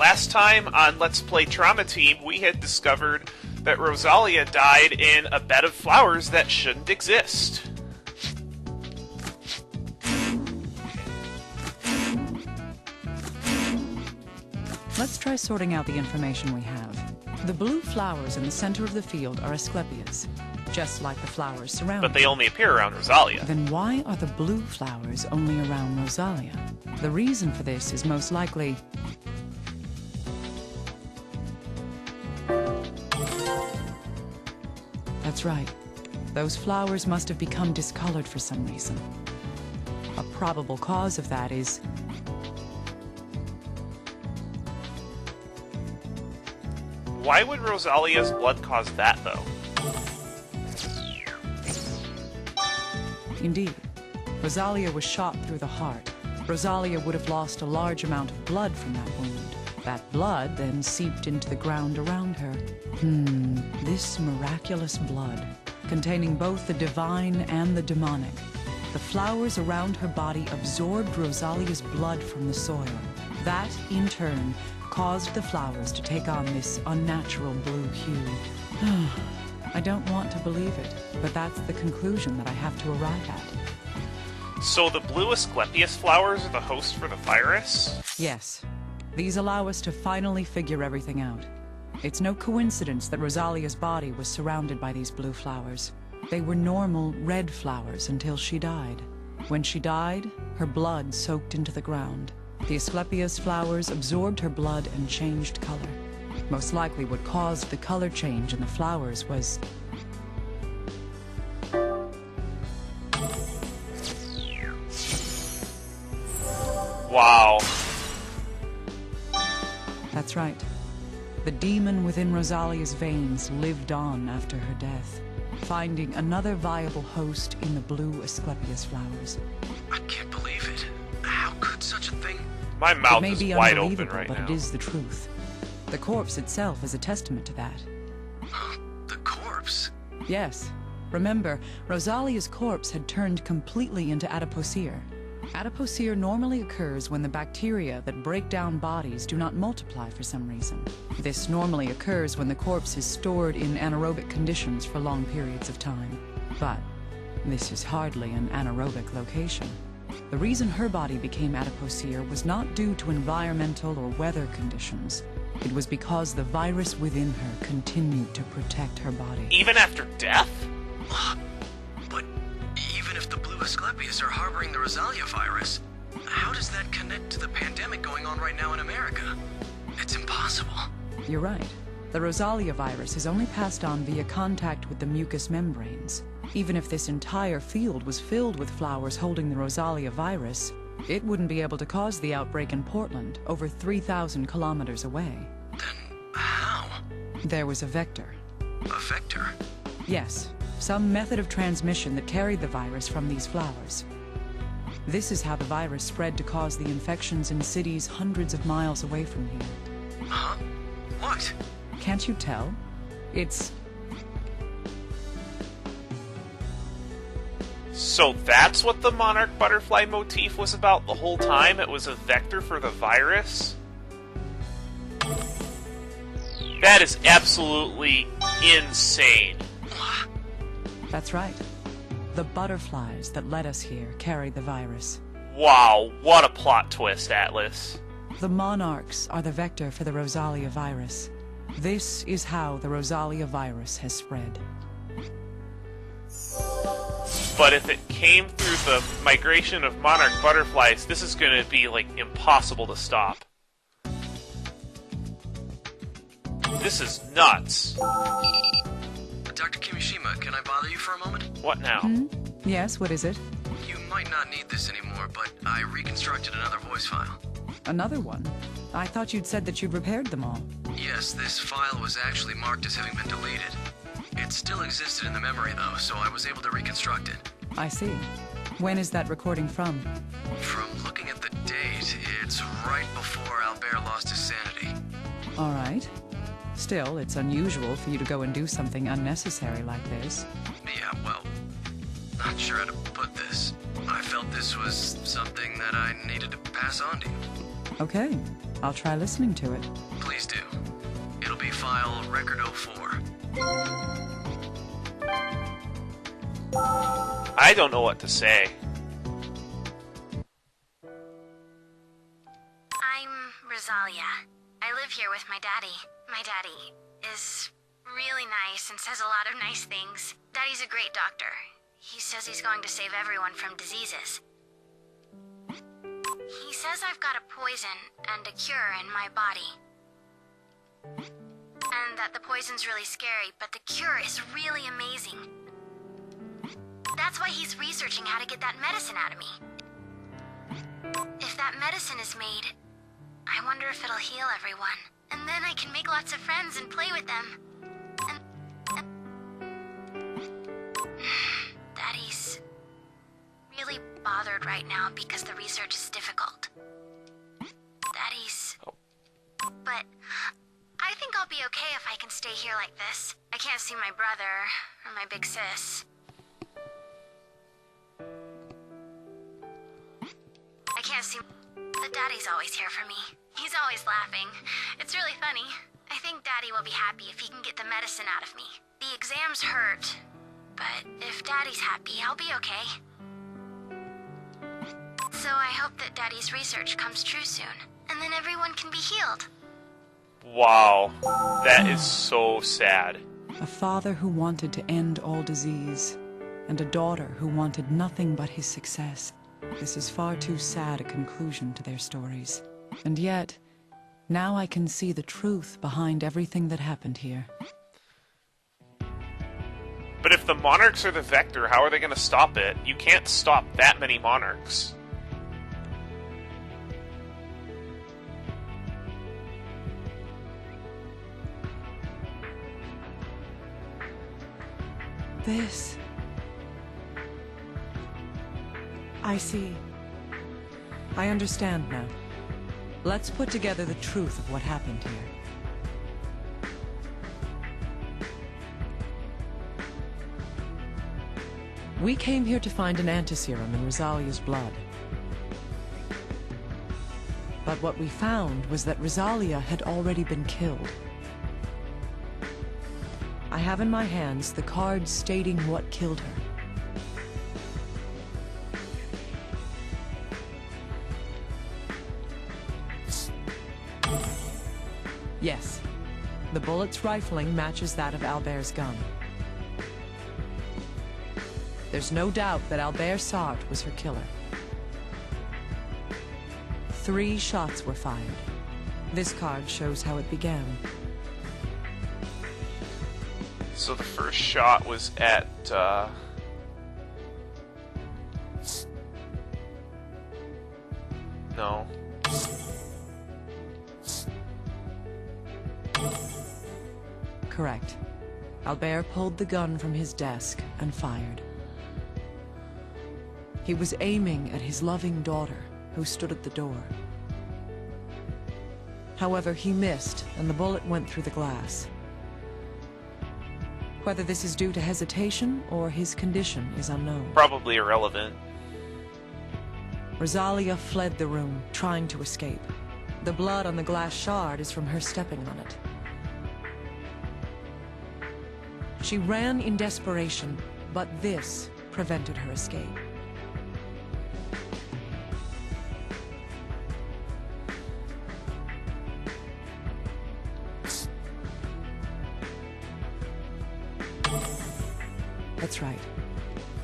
Last time on Let's Play Trauma Team, we had discovered that Rosalia died in a bed of flowers that shouldn't exist. Let's try sorting out the information we have. The blue flowers in the center of the field are Asclepias, just like the flowers surrounding But they only appear around Rosalia. Then why are the blue flowers only around Rosalia? The reason for this is most likely... That's right. Those flowers must have become discolored for some reason. A probable cause of that is... Why would Rosalia's blood cause that, though? Indeed. Rosalia was shot through the heart. Rosalia would have lost a large amount of blood from that wound. That blood then seeped into the ground around her. This miraculous blood, containing both the divine and the demonic. The flowers around her body absorbed Rosalia's blood from the soil. That, in turn, caused the flowers to take on this unnatural blue hue. I don't want to believe it, but that's the conclusion that I have to arrive at. So the blue Asclepias flowers are the host for the virus? Yes. These allow us to finally figure everything out. It's no coincidence that Rosalia's body was surrounded by these blue flowers. They were normal red flowers until she died. When she died, her blood soaked into the ground. The Asclepias flowers absorbed her blood and changed color. Most likely what caused the color change in the flowers was... Wow. That's right. The demon within Rosalia's veins lived on after her death, finding another viable host in the blue Asclepias flowers. I can't believe it. How could such a thing... My mouth is wide open unbelievable, right but now. It is the truth. The corpse itself is a testament to that. The corpse? Yes. Remember, Rosalia's corpse had turned completely into adipocere. Adipocere normally occurs when the bacteria that break down bodies do not multiply for some reason. This normally occurs when the corpse is stored in anaerobic conditions for long periods of time. But this is hardly an anaerobic location. The reason her body became adipocere was not due to environmental or weather conditions. It was because the virus within her continued to protect her body. Even after death? But even if the blue Asclepias are harboring the Rosalia virus, how does that connect to the pandemic going on right now in America? It's impossible. You're right. The Rosalia virus is only passed on via contact with the mucous membranes. Even if this entire field was filled with flowers holding the Rosalia virus, it wouldn't be able to cause the outbreak in Portland, over 3,000 kilometers away. Then how? There was a vector. A vector? Yes, some method of transmission that carried the virus from these flowers. This is how the virus spread to cause the infections in cities hundreds of miles away from here. Huh? What? Can't you tell? It's... So that's what the monarch butterfly motif was about the whole time? It was a vector for the virus? That is absolutely insane. That's right. The butterflies that led us here carried the virus. Wow, what a plot twist, Atlas. The monarchs are the vector for the Rosalia virus. This is how the Rosalia virus has spread. But if it came through the migration of monarch butterflies, this is going to be, like, impossible to stop. This is nuts. Dr. Kimishima, can I bother you for a moment? What now? Yes, what is it? You might not need this anymore, but I reconstructed another voice file. Another one? I thought you'd said that you'd repaired them all. Yes, this file was actually marked as having been deleted. It still existed in the memory, though, so I was able to reconstruct it. I see. When is that recording from? From looking at the date, it's right before Albert lost his sanity. All right. Still, it's unusual for you to go and do something unnecessary like this. Yeah, well, not sure how to put this. I felt this was something that I needed to pass on to you. Okay. I'll try listening to it. Please do. It'll be file Record 04. I don't know what to say. I'm Rosalia. I live here with my daddy. My daddy is really nice and says a lot of nice things. Daddy's a great doctor. He says he's going to save everyone from diseases. He says I've got a poison and a cure in my body. And that the poison's really scary, but the cure is really amazing. That's why he's researching how to get that medicine out of me. If that medicine is made, I wonder if it'll heal everyone. And then I can make lots of friends and play with them. Daddy's really bothered right now because the research is difficult. Daddy's... But I think I'll be okay if I can stay here like this. I can't see my brother or my big sis. I can't see... But Daddy's always here for me. He's always laughing. It's really funny. I think Daddy will be happy if he can get the medicine out of me. The exams hurt, but if Daddy's happy, I'll be okay. So I hope that Daddy's research comes true soon, and then everyone can be healed. Wow, that is so sad. A father who wanted to end all disease, and a daughter who wanted nothing but his success. This is far too sad a conclusion to their stories. And yet, now I can see the truth behind everything that happened here. But if the monarchs are the vector, how are they going to stop it? You can't stop that many monarchs. This... I see. I understand now. Let's put together the truth of what happened here. We came here to find an antiserum in Rosalia's blood. But what we found was that Rosalia had already been killed. I have in my hands the card stating what killed her. Yes, the bullet's rifling matches that of Albert's gun. There's no doubt that Albert Sartre was her killer. 3 shots were fired. This card shows how it began. So the first shot was at, no. Correct. Albert pulled the gun from his desk and fired. He was aiming at his loving daughter, who stood at the door. However, he missed, and the bullet went through the glass. Whether this is due to hesitation or his condition is unknown. Probably irrelevant. Rosalia fled the room, trying to escape. The blood on the glass shard is from her stepping on it. She ran in desperation, but this prevented her escape. That's right.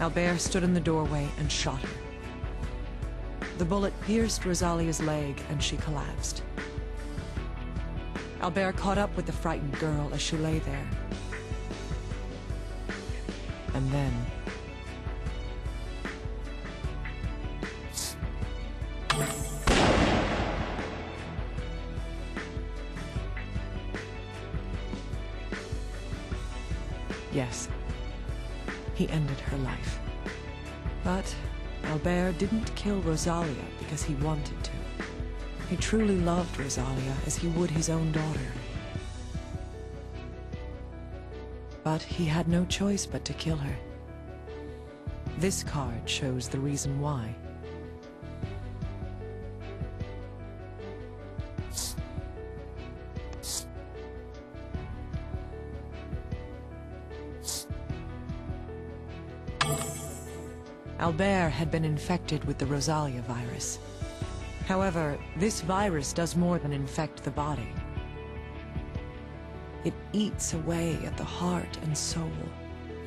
Albert stood in the doorway and shot her. The bullet pierced Rosalia's leg and she collapsed. Albert caught up with the frightened girl as she lay there. And then... yes, he ended her life. But Albert didn't kill Rosalia because he wanted to. He truly loved Rosalia as he would his own daughter. But he had no choice but to kill her. This card shows the reason why. Albert had been infected with the Rosalia virus. However, this virus does more than infect the body. It eats away at the heart and soul,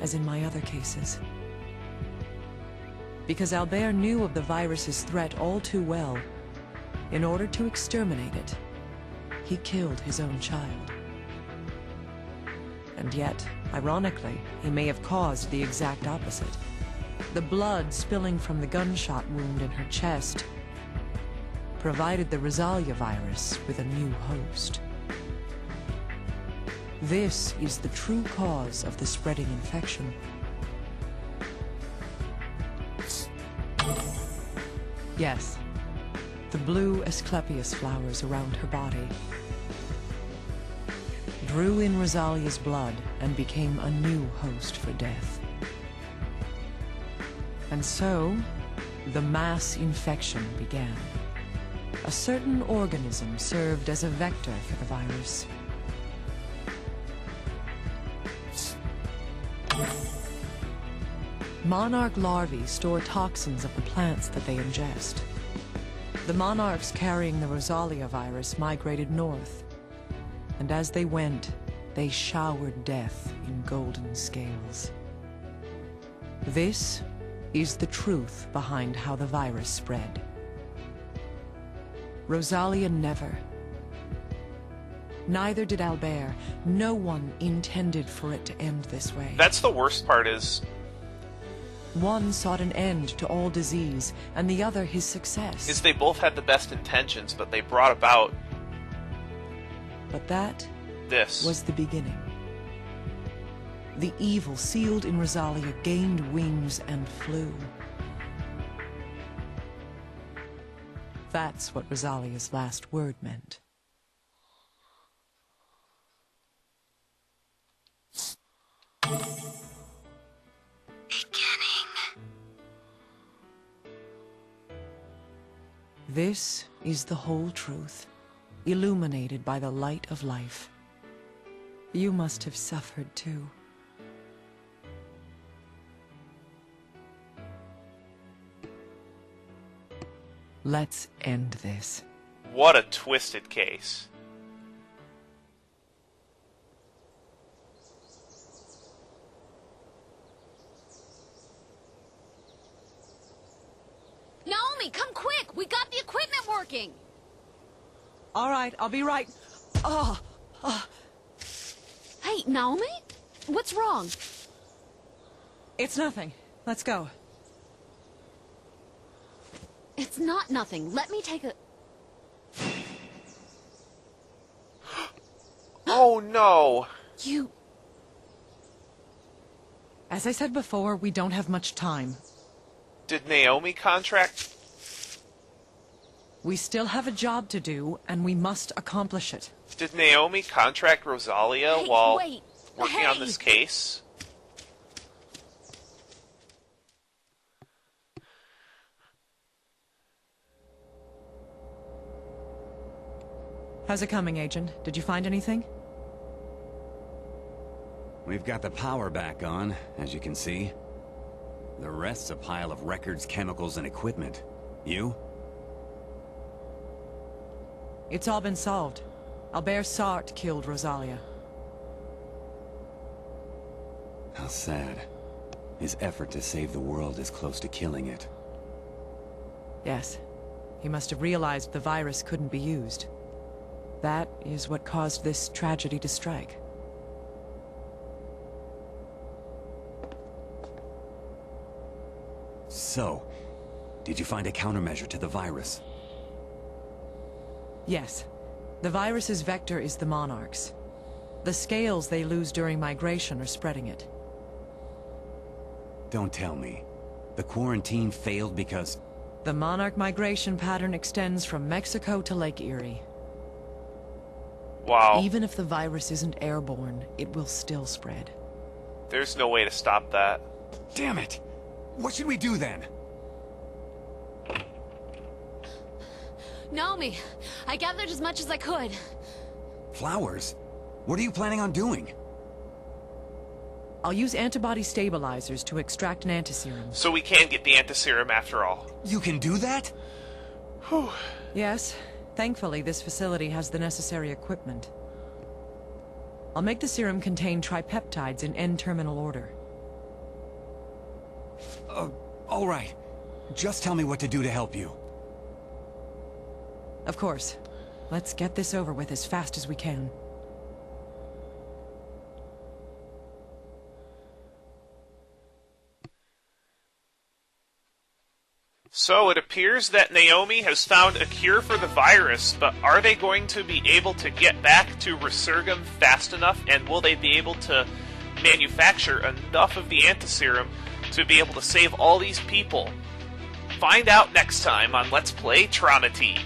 as in my other cases. Because Albert knew of the virus's threat all too well, in order to exterminate it, he killed his own child. And yet, ironically, he may have caused the exact opposite. The blood spilling from the gunshot wound in her chest provided the Rosalia virus with a new host. This is the true cause of the spreading infection. Yes, the blue Asclepias flowers around her body drew in Rosalia's blood and became a new host for death. And so, the mass infection began. A certain organism served as a vector for the virus. Monarch larvae store toxins of the plants that they ingest. The monarchs carrying the Rosalia virus migrated north, and as they went, they showered death in golden scales. This is the truth behind how the virus spread. Rosalia never. Neither did Albert. No one intended for it to end this way. That's the worst part is... One sought an end to all disease, and the other his success. Is they both had the best intentions, but they brought about... But that this. Was the beginning. The evil sealed in Rosalia gained wings and flew. That's what Rosalia's last word meant. Beginning. This is the whole truth, illuminated by the light of life. You must have suffered too. Let's end this. What a twisted case. Naomi, come quick! We got the equipment working! All right, I'll be right. Hey, Naomi? What's wrong? It's nothing. Let's go. It's not nothing. Let me take a... Oh no! You... As I said before, we don't have much time. Did Naomi contract? We still have a job to do, and we must accomplish it. Did Naomi contract Rosalia Hey, while wait. working on Hey. this case? How's it coming, Agent? Did you find anything? We've got the power back on, as you can see. The rest's a pile of records, chemicals, and equipment. You? It's all been solved. Albert Sartre killed Rosalia. How sad. His effort to save the world is close to killing it. Yes. He must have realized the virus couldn't be used. That is what caused this tragedy to strike. So, did you find a countermeasure to the virus? Yes. The virus's vector is the monarchs. The scales they lose during migration are spreading it. Don't tell me. The quarantine failed because... The monarch migration pattern extends from Mexico to Lake Erie. Wow. Even if the virus isn't airborne, it will still spread. There's no way to stop that. Damn it! What should we do then? Naomi, I gathered as much as I could. Flowers? What are you planning on doing? I'll use antibody stabilizers to extract an antiserum. So we can get the antiserum after all. You can do that? Whew. Yes. Thankfully, this facility has the necessary equipment. I'll make the serum contain tripeptides in N-terminal order. All right. Just tell me what to do to help you. Of course. Let's get this over with as fast as we can. So it appears that Naomi has found a cure for the virus, but are they going to be able to get back to Resurgam fast enough, and will they be able to manufacture enough of the antiserum to be able to save all these people? Find out next time on Let's Play Trauma Team.